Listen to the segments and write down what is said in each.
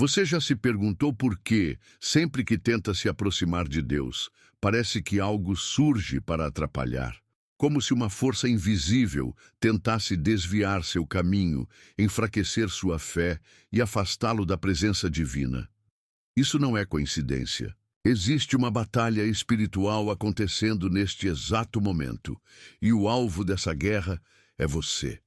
Você já se perguntou por que, sempre que tenta se aproximar de Deus, parece que algo surge para atrapalhar? Como se uma força invisível tentasse desviar seu caminho, enfraquecer sua fé e afastá-lo da presença divina. Isso não é coincidência. Existe uma batalha espiritual acontecendo neste exato momento, e o alvo dessa guerra é você.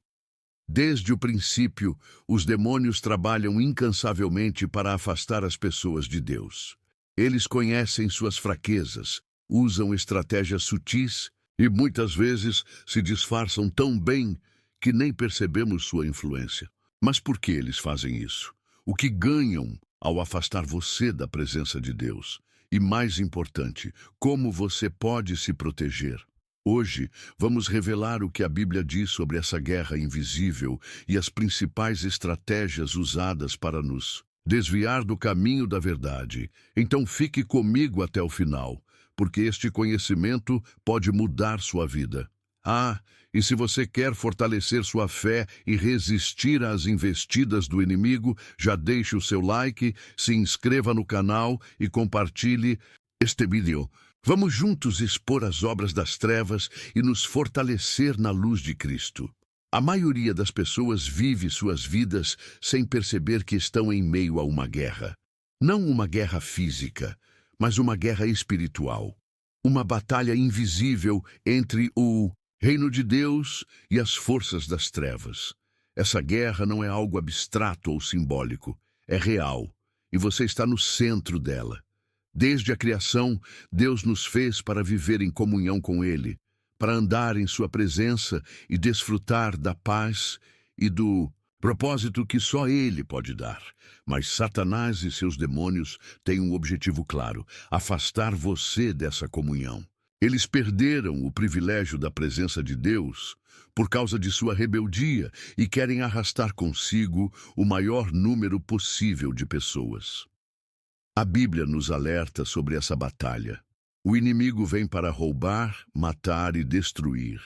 Desde o princípio, os demônios trabalham incansavelmente para afastar as pessoas de Deus. Eles conhecem suas fraquezas, usam estratégias sutis e muitas vezes se disfarçam tão bem que nem percebemos sua influência. Mas por que eles fazem isso? O que ganham ao afastar você da presença de Deus? E mais importante, como você pode se proteger? Hoje, vamos revelar o que a Bíblia diz sobre essa guerra invisível e as principais estratégias usadas para nos desviar do caminho da verdade. Então fique comigo até o final, porque este conhecimento pode mudar sua vida. E se você quer fortalecer sua fé e resistir às investidas do inimigo, já deixe o seu like, se inscreva no canal e compartilhe este vídeo. Vamos juntos expor as obras das trevas e nos fortalecer na luz de Cristo. A maioria das pessoas vive suas vidas sem perceber que estão em meio a uma guerra. Não uma guerra física, mas uma guerra espiritual. Uma batalha invisível entre o reino de Deus e as forças das trevas. Essa guerra não é algo abstrato ou simbólico, é real, e você está no centro dela. Desde a criação, Deus nos fez para viver em comunhão com Ele, para andar em sua presença e desfrutar da paz e do propósito que só Ele pode dar. Mas Satanás e seus demônios têm um objetivo claro: afastar você dessa comunhão. Eles perderam o privilégio da presença de Deus por causa de sua rebeldia e querem arrastar consigo o maior número possível de pessoas. A Bíblia nos alerta sobre essa batalha. O inimigo vem para roubar, matar e destruir.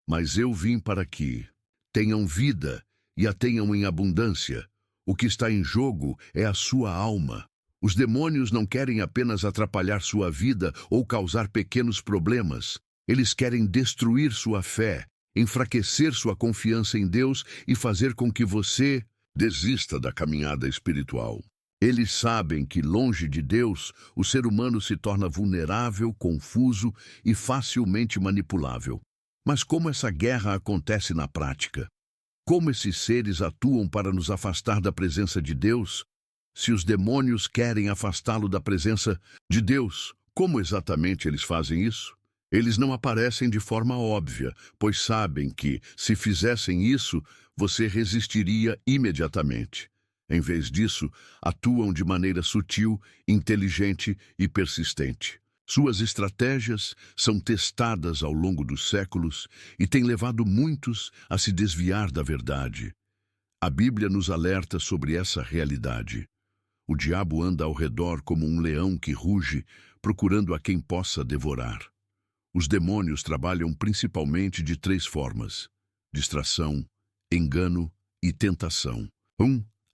Mas eu vim para que tenham vida e a tenham em abundância. O que está em jogo é a sua alma. Os demônios não querem apenas atrapalhar sua vida ou causar pequenos problemas. Eles querem destruir sua fé, enfraquecer sua confiança em Deus e fazer com que você desista da caminhada espiritual. Eles sabem que, longe de Deus, o ser humano se torna vulnerável, confuso e facilmente manipulável. Mas como essa guerra acontece na prática? Como esses seres atuam para nos afastar da presença de Deus? Se os demônios querem afastá-lo da presença de Deus, como exatamente eles fazem isso? Eles não aparecem de forma óbvia, pois sabem que, se fizessem isso, você resistiria imediatamente. Em vez disso, atuam de maneira sutil, inteligente e persistente. Suas estratégias são testadas ao longo dos séculos e têm levado muitos a se desviar da verdade. A Bíblia nos alerta sobre essa realidade. O diabo anda ao redor como um leão que ruge, procurando a quem possa devorar. Os demônios trabalham principalmente de 3 formas: distração, engano e tentação.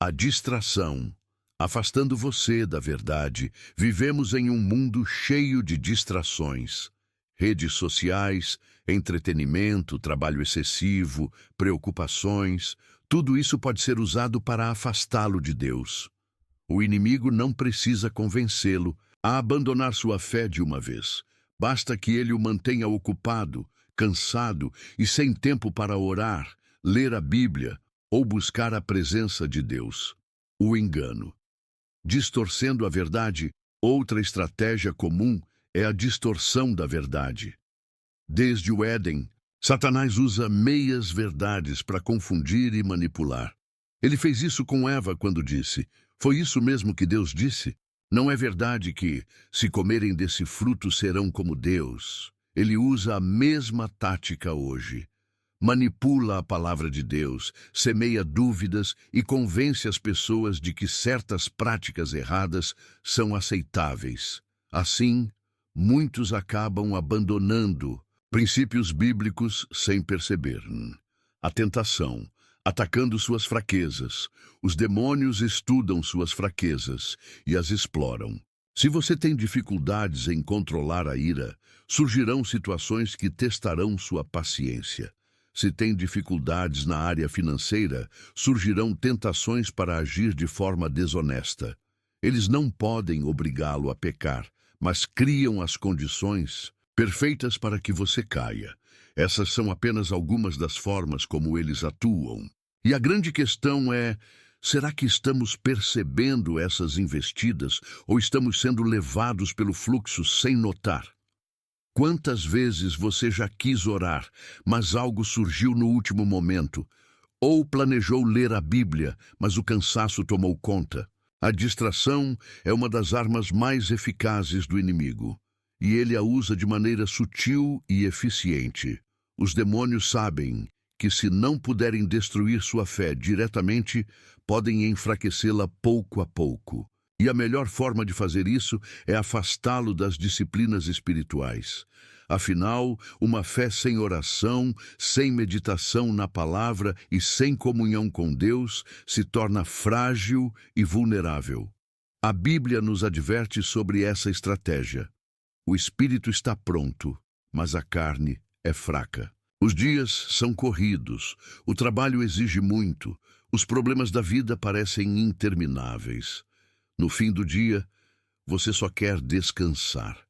A distração. Afastando você da verdade, vivemos em um mundo cheio de distrações. Redes sociais, entretenimento, trabalho excessivo, preocupações, tudo isso pode ser usado para afastá-lo de Deus. O inimigo não precisa convencê-lo a abandonar sua fé de uma vez. Basta que ele o mantenha ocupado, cansado e sem tempo para orar, ler a Bíblia ou buscar a presença de Deus. O engano. Distorcendo a verdade, outra estratégia comum é a distorção da verdade. Desde o Éden, Satanás usa meias verdades para confundir e manipular. Ele fez isso com Eva quando disse: "Foi isso mesmo que Deus disse? Não é verdade que, se comerem desse fruto, serão como Deus?" Ele usa a mesma tática hoje. Manipula a palavra de Deus, semeia dúvidas e convence as pessoas de que certas práticas erradas são aceitáveis. Assim, muitos acabam abandonando princípios bíblicos sem perceber. A tentação. atacando suas fraquezas. Os demônios estudam suas fraquezas e as exploram. Se você tem dificuldades em controlar a ira, surgirão situações que testarão sua paciência. Se tem dificuldades na área financeira, surgirão tentações para agir de forma desonesta. Eles não podem obrigá-lo a pecar, mas criam as condições perfeitas para que você caia. Essas são apenas algumas das formas como eles atuam. E a grande questão é: será que estamos percebendo essas investidas ou estamos sendo levados pelo fluxo sem notar? Quantas vezes você já quis orar, mas algo surgiu no último momento? Ou planejou ler a Bíblia, mas o cansaço tomou conta? A distração é uma das armas mais eficazes do inimigo, e ele a usa de maneira sutil e eficiente. Os demônios sabem que, se não puderem destruir sua fé diretamente, podem enfraquecê-la pouco a pouco. E a melhor forma de fazer isso é afastá-lo das disciplinas espirituais. Afinal, uma fé sem oração, sem meditação na palavra e sem comunhão com Deus se torna frágil e vulnerável. A Bíblia nos adverte sobre essa estratégia. O espírito está pronto, mas a carne é fraca. Os dias são corridos, o trabalho exige muito, os problemas da vida parecem intermináveis. No fim do dia, você só quer descansar.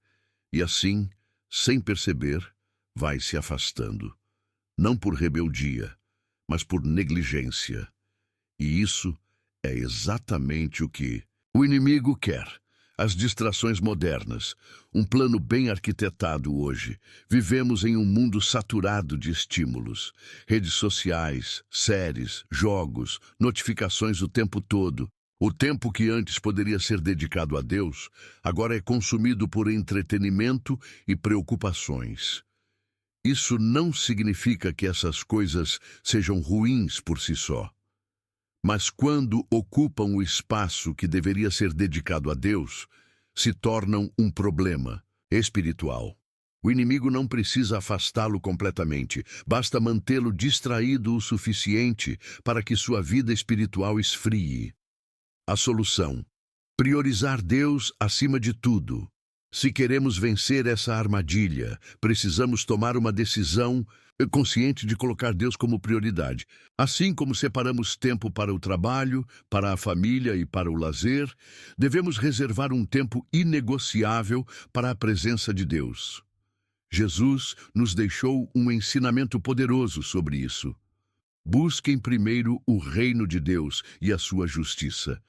E assim, sem perceber, vai se afastando. Não por rebeldia, mas por negligência. E isso é exatamente o que o inimigo quer. As distrações modernas, um plano bem arquitetado hoje. Vivemos em um mundo saturado de estímulos. Redes sociais, séries, jogos, notificações o tempo todo. O tempo que antes poderia ser dedicado a Deus, agora é consumido por entretenimento e preocupações. Isso não significa que essas coisas sejam ruins por si só. Mas quando ocupam o espaço que deveria ser dedicado a Deus, se tornam um problema espiritual. O inimigo não precisa afastá-lo completamente, basta mantê-lo distraído o suficiente para que sua vida espiritual esfrie. A solução: priorizar Deus acima de tudo. Se queremos vencer essa armadilha, precisamos tomar uma decisão consciente de colocar Deus como prioridade. Assim como separamos tempo para o trabalho, para a família e para o lazer, devemos reservar um tempo inegociável para a presença de Deus. Jesus nos deixou um ensinamento poderoso sobre isso. Busquem primeiro o reino de Deus e a sua justiça,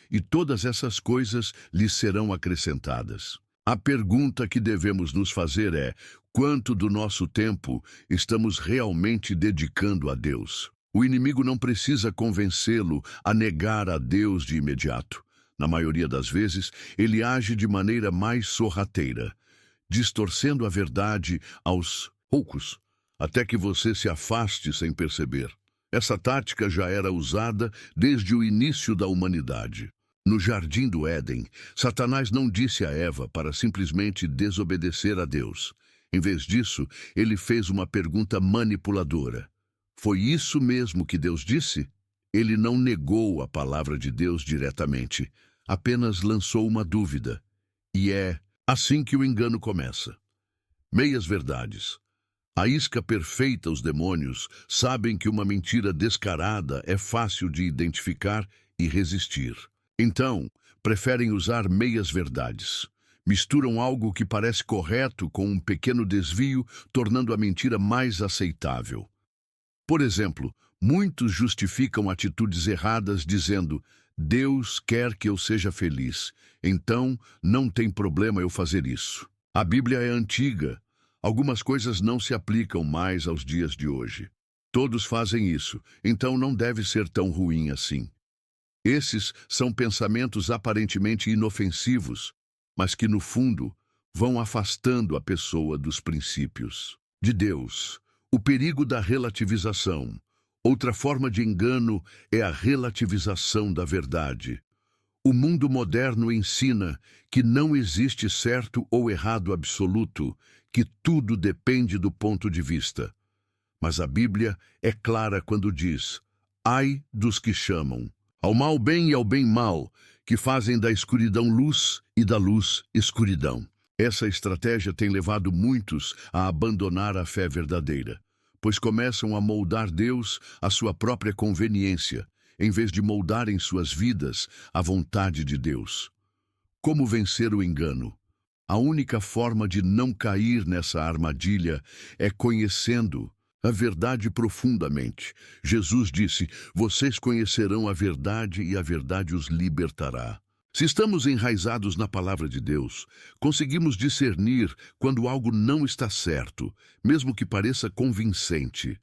e todas essas coisas lhes serão acrescentadas. A pergunta que devemos nos fazer é: quanto do nosso tempo estamos realmente dedicando a Deus? O inimigo não precisa convencê-lo a negar a Deus de imediato. Na maioria das vezes, ele age de maneira mais sorrateira, distorcendo a verdade aos poucos, até que você se afaste sem perceber. Essa tática já era usada desde o início da humanidade. No Jardim do Éden, Satanás não disse a Eva para simplesmente desobedecer a Deus. Em vez disso, ele fez uma pergunta manipuladora. Foi isso mesmo que Deus disse? Ele não negou a palavra de Deus diretamente, apenas lançou uma dúvida. E é assim que o engano começa. Meias verdades. A isca perfeita os demônios sabem que uma mentira descarada é fácil de identificar e resistir. Então, preferem usar meias-verdades. Misturam algo que parece correto com um pequeno desvio, tornando a mentira mais aceitável. Por exemplo, muitos justificam atitudes erradas dizendo: Deus quer que eu seja feliz, então não tem problema eu fazer isso. A Bíblia é antiga. Algumas coisas não se aplicam mais aos dias de hoje. Todos fazem isso, então não deve ser tão ruim assim. Esses são pensamentos aparentemente inofensivos, mas que, no fundo, vão afastando a pessoa dos princípios de Deus. O perigo da relativização. Outra forma de engano é a relativização da verdade. O mundo moderno ensina que não existe certo ou errado absoluto, que tudo depende do ponto de vista. Mas a Bíblia é clara quando diz: Ai dos que chamam ao mal bem e ao bem mal, que fazem da escuridão luz e da luz escuridão. Essa estratégia tem levado muitos a abandonar a fé verdadeira, pois começam a moldar Deus à sua própria conveniência, em vez de moldarem suas vidas à vontade de Deus. Como vencer o engano? A única forma de não cair nessa armadilha é conhecendo a verdade profundamente. Jesus disse: "Vocês conhecerão a verdade e a verdade os libertará." Se estamos enraizados na palavra de Deus, conseguimos discernir quando algo não está certo, mesmo que pareça convincente.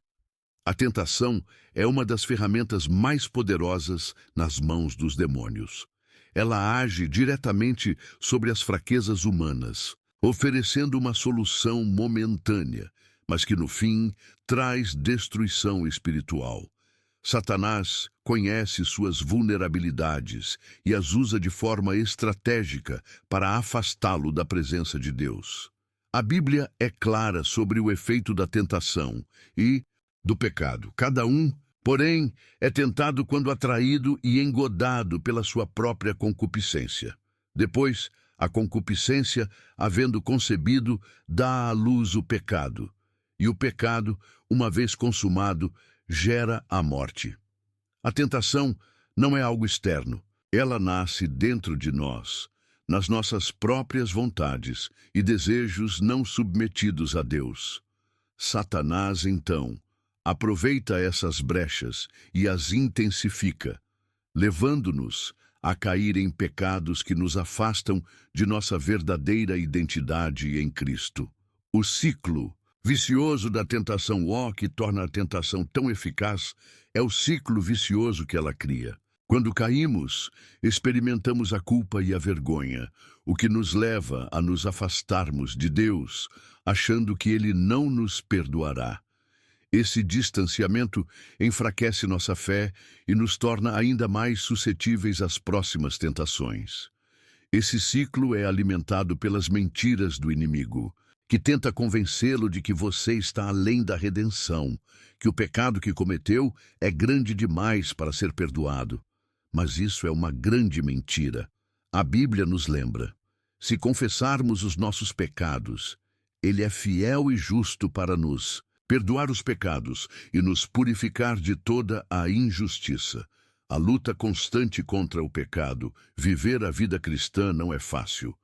A tentação é uma das ferramentas mais poderosas nas mãos dos demônios. Ela age diretamente sobre as fraquezas humanas, oferecendo uma solução momentânea, mas que no fim traz destruição espiritual. Satanás conhece suas vulnerabilidades e as usa de forma estratégica para afastá-lo da presença de Deus. A Bíblia é clara sobre o efeito da tentação e do pecado. Cada um, porém, é tentado quando atraído e engodado pela sua própria concupiscência. Depois, a concupiscência, havendo concebido, dá à luz o pecado. E o pecado, uma vez consumado, gera a morte. A tentação não é algo externo. Ela nasce dentro de nós, nas nossas próprias vontades e desejos não submetidos a Deus. Satanás, então, aproveita essas brechas e as intensifica, levando-nos a cair em pecados que nos afastam de nossa verdadeira identidade em Cristo. O ciclo vicioso da tentação, que torna a tentação tão eficaz, é o ciclo vicioso que ela cria. Quando caímos, experimentamos a culpa e a vergonha, o que nos leva a nos afastarmos de Deus, achando que Ele não nos perdoará. Esse distanciamento enfraquece nossa fé e nos torna ainda mais suscetíveis às próximas tentações. Esse ciclo é alimentado pelas mentiras do inimigo, que tenta convencê-lo de que você está além da redenção, que o pecado que cometeu é grande demais para ser perdoado. Mas isso é uma grande mentira. A Bíblia nos lembra: se confessarmos os nossos pecados, Ele é fiel e justo para nos perdoar os pecados e nos purificar de toda a injustiça. A luta constante contra o pecado, viver a vida cristã não é fácil.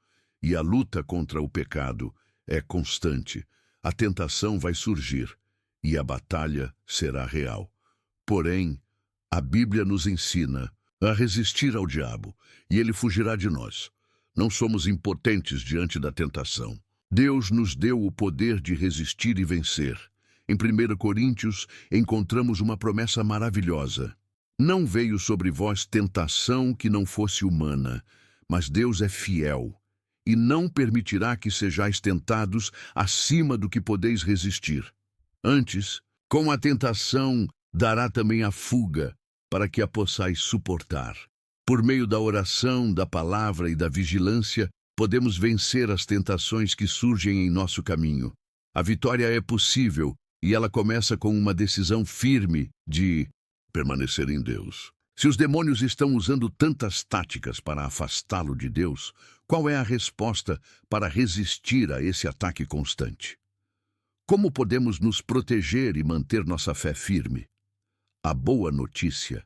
E a luta contra o pecado é constante. A tentação vai surgir e a batalha será real. Porém, a Bíblia nos ensina a resistir ao diabo e ele fugirá de nós. Não somos impotentes diante da tentação. Deus nos deu o poder de resistir e vencer. Em 1 Coríntios, encontramos uma promessa maravilhosa. Não veio sobre vós tentação que não fosse humana, mas Deus é fiel e não permitirá que sejais tentados acima do que podeis resistir. Antes, com a tentação, dará também a fuga, para que a possais suportar. Por meio da oração, da palavra e da vigilância, podemos vencer as tentações que surgem em nosso caminho. A vitória é possível e ela começa com uma decisão firme de permanecer em Deus. Se os demônios estão usando tantas táticas para afastá-lo de Deus, qual é a resposta para resistir a esse ataque constante? Como podemos nos proteger e manter nossa fé firme? A boa notícia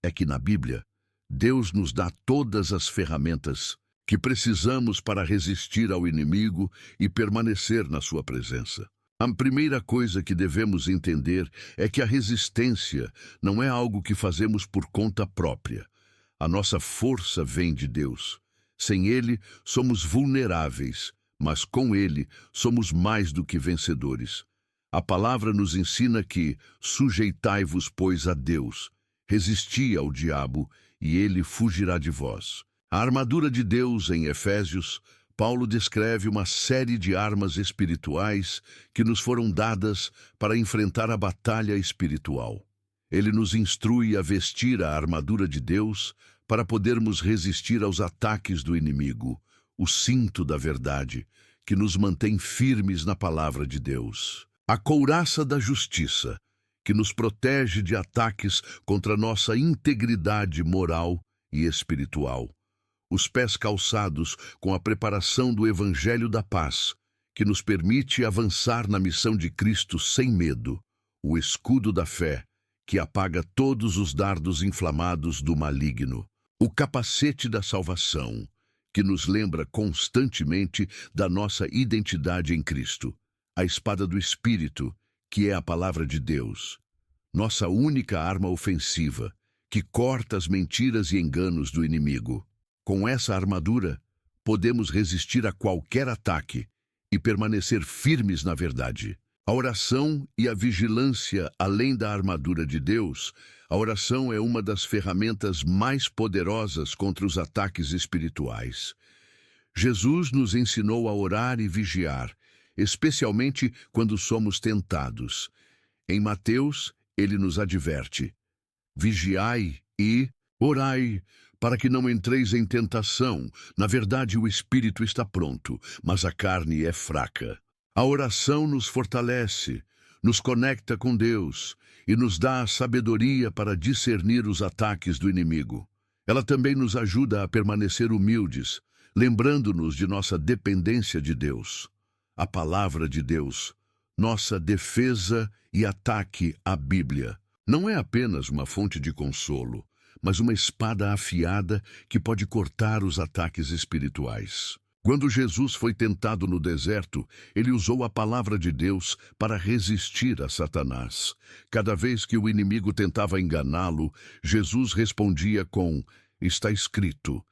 é que na Bíblia, Deus nos dá todas as ferramentas que precisamos para resistir ao inimigo e permanecer na sua presença. A primeira coisa que devemos entender é que a resistência não é algo que fazemos por conta própria. A nossa força vem de Deus. Sem Ele, somos vulneráveis, mas com Ele, somos mais do que vencedores. A palavra nos ensina que sujeitai-vos, pois, a Deus, resisti ao diabo, e ele fugirá de vós. A armadura de Deus, em Efésios, Paulo descreve uma série de armas espirituais que nos foram dadas para enfrentar a batalha espiritual. Ele nos instrui a vestir a armadura de Deus para podermos resistir aos ataques do inimigo, o cinto da verdade, que nos mantém firmes na palavra de Deus. A couraça da justiça, que nos protege de ataques contra nossa integridade moral e espiritual. Os pés calçados com a preparação do Evangelho da Paz, que nos permite avançar na missão de Cristo sem medo. O escudo da fé, que apaga todos os dardos inflamados do maligno. O capacete da salvação, que nos lembra constantemente da nossa identidade em Cristo. A espada do Espírito, que é a palavra de Deus. Nossa única arma ofensiva, que corta as mentiras e enganos do inimigo. Com essa armadura, podemos resistir a qualquer ataque e permanecer firmes na verdade. A oração e a vigilância, além da armadura de Deus, a oração é uma das ferramentas mais poderosas contra os ataques espirituais. Jesus nos ensinou a orar e vigiar, especialmente quando somos tentados. Em Mateus, ele nos adverte: vigiai e orai, para que não entreis em tentação. Na verdade, o espírito está pronto, mas a carne é fraca. A oração nos fortalece, nos conecta com Deus e nos dá a sabedoria para discernir os ataques do inimigo. Ela também nos ajuda a permanecer humildes, lembrando-nos de nossa dependência de Deus. A palavra de Deus, nossa defesa e ataque à Bíblia, não é apenas uma fonte de consolo, mas uma espada afiada que pode cortar os ataques espirituais. Quando Jesus foi tentado no deserto, ele usou a palavra de Deus para resistir a Satanás. Cada vez que o inimigo tentava enganá-lo, Jesus respondia com: está escrito.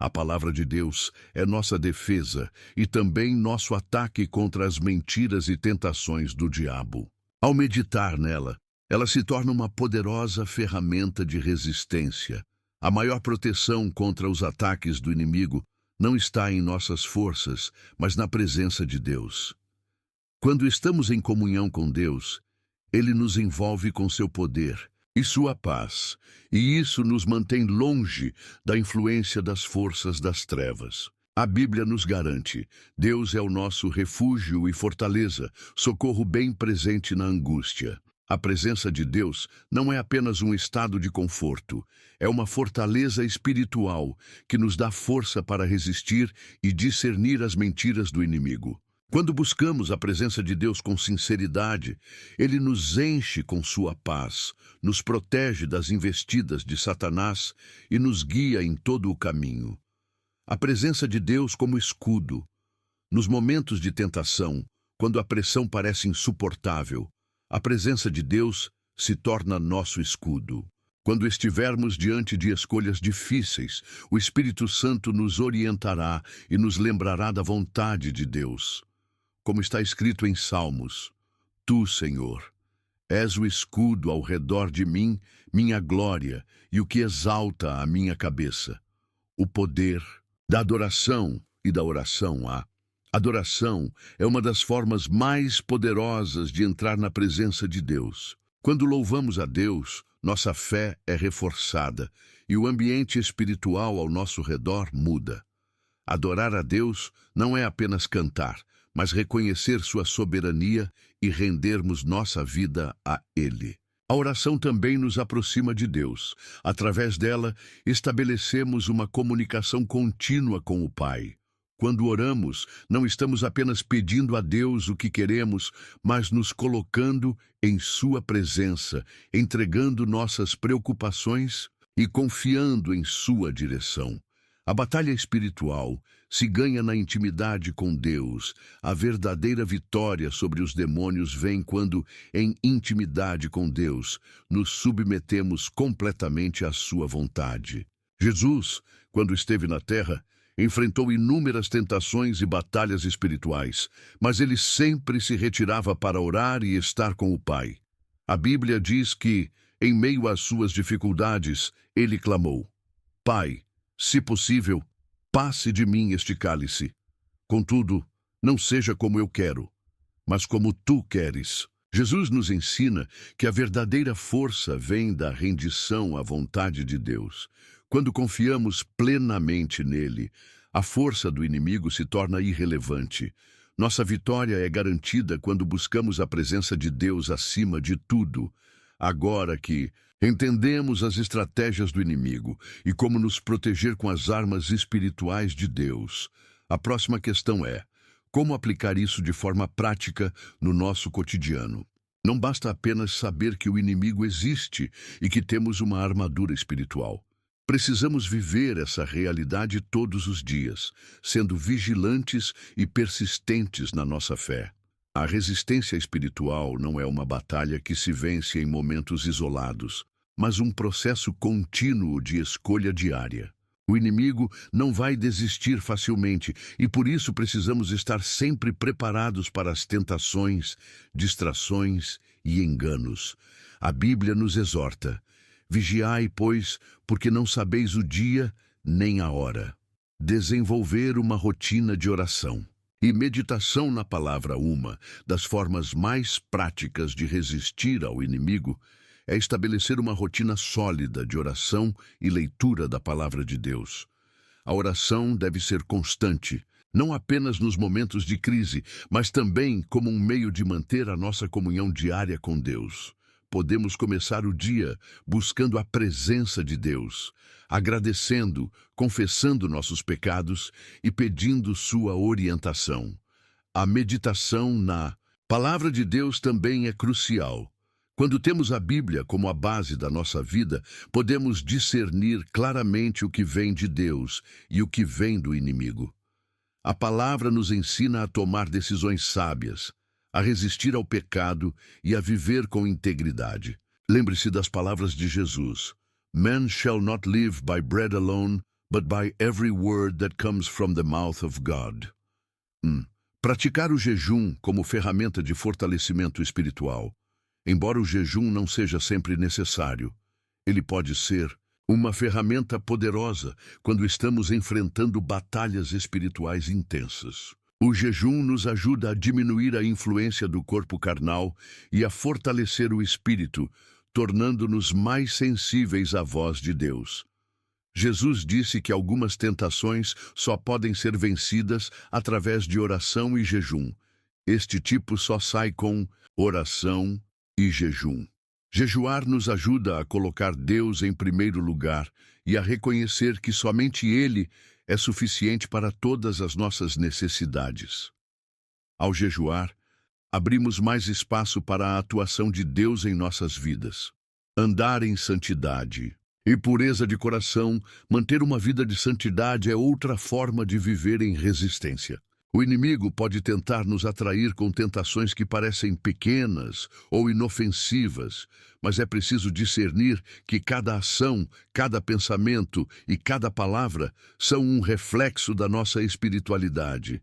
A palavra de Deus é nossa defesa e também nosso ataque contra as mentiras e tentações do diabo. Ao meditar nela, ela se torna uma poderosa ferramenta de resistência. A maior proteção contra os ataques do inimigo não está em nossas forças, mas na presença de Deus. Quando estamos em comunhão com Deus, Ele nos envolve com seu poder e sua paz, e isso nos mantém longe da influência das forças das trevas. A Bíblia nos garante: Deus é o nosso refúgio e fortaleza, socorro bem presente na angústia. A presença de Deus não é apenas um estado de conforto, é uma fortaleza espiritual que nos dá força para resistir e discernir as mentiras do inimigo. Quando buscamos a presença de Deus com sinceridade, Ele nos enche com sua paz, nos protege das investidas de Satanás e nos guia em todo o caminho. A presença de Deus como escudo. Nos momentos de tentação, quando a pressão parece insuportável, a presença de Deus se torna nosso escudo. Quando estivermos diante de escolhas difíceis, o Espírito Santo nos orientará e nos lembrará da vontade de Deus. Como está escrito em Salmos: Tu, Senhor, és o escudo ao redor de mim, minha glória e o que exalta a minha cabeça. O poder da adoração e da oração há. Adoração é uma das formas mais poderosas de entrar na presença de Deus. Quando louvamos a Deus, nossa fé é reforçada e o ambiente espiritual ao nosso redor muda. Adorar a Deus não é apenas cantar, mas reconhecer sua soberania e rendermos nossa vida a Ele. A oração também nos aproxima de Deus. Através dela, estabelecemos uma comunicação contínua com o Pai. Quando oramos, não estamos apenas pedindo a Deus o que queremos, mas nos colocando em sua presença, entregando nossas preocupações e confiando em sua direção. A batalha espiritual se ganha na intimidade com Deus. A verdadeira vitória sobre os demônios vem quando, em intimidade com Deus, nos submetemos completamente à sua vontade. Jesus, quando esteve na terra, enfrentou inúmeras tentações e batalhas espirituais, mas ele sempre se retirava para orar e estar com o Pai. A Bíblia diz que, em meio às suas dificuldades, ele clamou: Pai, se possível, passe de mim este cálice. Contudo, não seja como eu quero, mas como tu queres. Jesus nos ensina que a verdadeira força vem da rendição à vontade de Deus. Quando confiamos plenamente nele, a força do inimigo se torna irrelevante. Nossa vitória é garantida quando buscamos a presença de Deus acima de tudo. Agora que entendemos as estratégias do inimigo e como nos proteger com as armas espirituais de Deus, a próxima questão é: como aplicar isso de forma prática no nosso cotidiano? Não basta apenas saber que o inimigo existe e que temos uma armadura espiritual. Precisamos viver essa realidade todos os dias, sendo vigilantes e persistentes na nossa fé. A resistência espiritual não é uma batalha que se vence em momentos isolados, mas um processo contínuo de escolha diária. O inimigo não vai desistir facilmente e por isso precisamos estar sempre preparados para as tentações, distrações e enganos. A Bíblia nos exorta: vigiai, pois, porque não sabeis o dia nem a hora. Desenvolver uma rotina de oração e meditação na palavra, uma das formas mais práticas de resistir ao inimigo, é estabelecer uma rotina sólida de oração e leitura da palavra de Deus. A oração deve ser constante, não apenas nos momentos de crise, mas também como um meio de manter a nossa comunhão diária com Deus. Podemos começar o dia buscando a presença de Deus, agradecendo, confessando nossos pecados e pedindo sua orientação. A meditação na palavra de Deus também é crucial. Quando temos a Bíblia como a base da nossa vida, podemos discernir claramente o que vem de Deus e o que vem do inimigo. A palavra nos ensina a tomar decisões sábias, a resistir ao pecado e a viver com integridade. Lembre-se das palavras de Jesus: Man shall not live by bread alone, but by every word that comes from the mouth of God. Praticar o jejum como ferramenta de fortalecimento espiritual. Embora o jejum não seja sempre necessário, ele pode ser uma ferramenta poderosa quando estamos enfrentando batalhas espirituais intensas. O jejum nos ajuda a diminuir a influência do corpo carnal e a fortalecer o espírito, tornando-nos mais sensíveis à voz de Deus. Jesus disse que algumas tentações só podem ser vencidas através de oração e jejum. Este tipo só sai com oração e jejum. Jejuar nos ajuda a colocar Deus em primeiro lugar e a reconhecer que somente Ele é suficiente para todas as nossas necessidades. Ao jejuar, abrimos mais espaço para a atuação de Deus em nossas vidas. Andar em santidade e pureza de coração, manter uma vida de santidade é outra forma de viver em resistência. O inimigo pode tentar nos atrair com tentações que parecem pequenas ou inofensivas, mas é preciso discernir que cada ação, cada pensamento e cada palavra são um reflexo da nossa espiritualidade.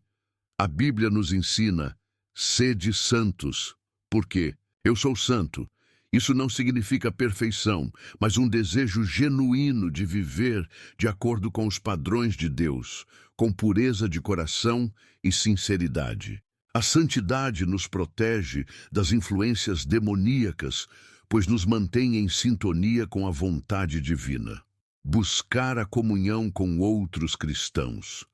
A Bíblia nos ensina: sede santos, porque eu sou santo. Isso não significa perfeição, mas um desejo genuíno de viver de acordo com os padrões de Deus, com pureza de coração e sinceridade. A santidade nos protege das influências demoníacas, pois nos mantém em sintonia com a vontade divina. Buscar a comunhão com outros cristãos.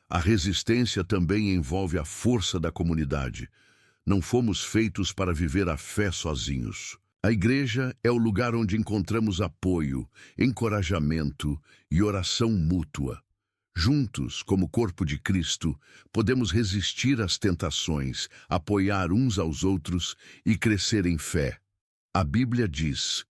A resistência também envolve a força da comunidade. Não fomos feitos para viver a fé sozinhos. A igreja é o lugar onde encontramos apoio, encorajamento e oração mútua. Juntos, como corpo de Cristo, podemos resistir às tentações, apoiar uns aos outros e crescer em fé. A Bíblia diz: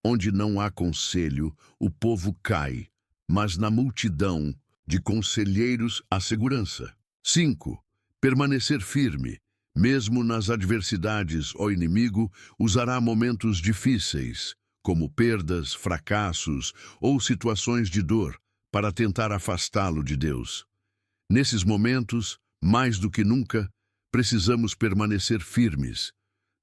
onde não há conselho, o povo cai, mas na multidão de conselheiros há segurança. 5. Permanecer firme. Mesmo nas adversidades, o inimigo usará momentos difíceis, como perdas, fracassos ou situações de dor, para tentar afastá-lo de Deus. Nesses momentos, mais do que nunca, precisamos permanecer firmes.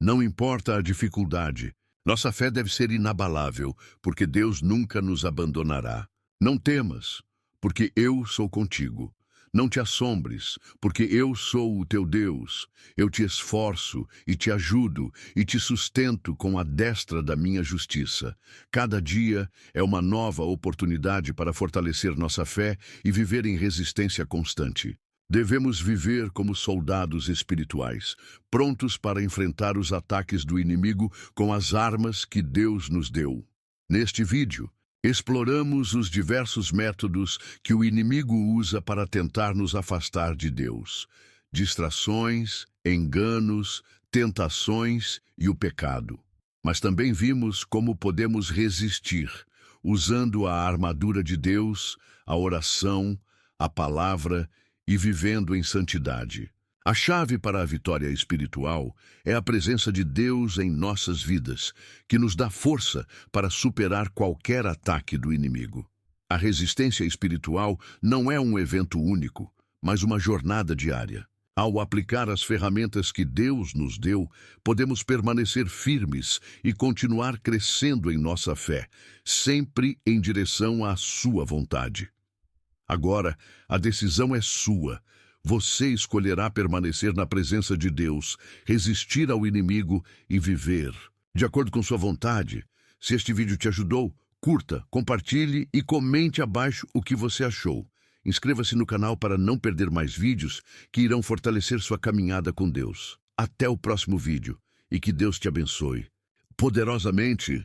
Não importa a dificuldade, nossa fé deve ser inabalável, porque Deus nunca nos abandonará. Não temas, porque eu sou contigo. Não te assombres, porque eu sou o teu Deus. Eu te esforço e te ajudo e te sustento com a destra da minha justiça. Cada dia é uma nova oportunidade para fortalecer nossa fé e viver em resistência constante. Devemos viver como soldados espirituais, prontos para enfrentar os ataques do inimigo com as armas que Deus nos deu. Neste vídeo, exploramos os diversos métodos que o inimigo usa para tentar nos afastar de Deus: distrações, enganos, tentações e o pecado. Mas também vimos como podemos resistir, usando a armadura de Deus, a oração, a palavra e vivendo em santidade. A chave para a vitória espiritual é a presença de Deus em nossas vidas, que nos dá força para superar qualquer ataque do inimigo. A resistência espiritual não é um evento único, mas uma jornada diária. Ao aplicar as ferramentas que Deus nos deu, podemos permanecer firmes e continuar crescendo em nossa fé, sempre em direção à sua vontade. Agora, a decisão é sua. Você escolherá permanecer na presença de Deus, resistir ao inimigo e viver de acordo com sua vontade. Se este vídeo te ajudou, curta, compartilhe e comente abaixo o que você achou. Inscreva-se no canal para não perder mais vídeos que irão fortalecer sua caminhada com Deus. Até o próximo vídeo e que Deus te abençoe poderosamente.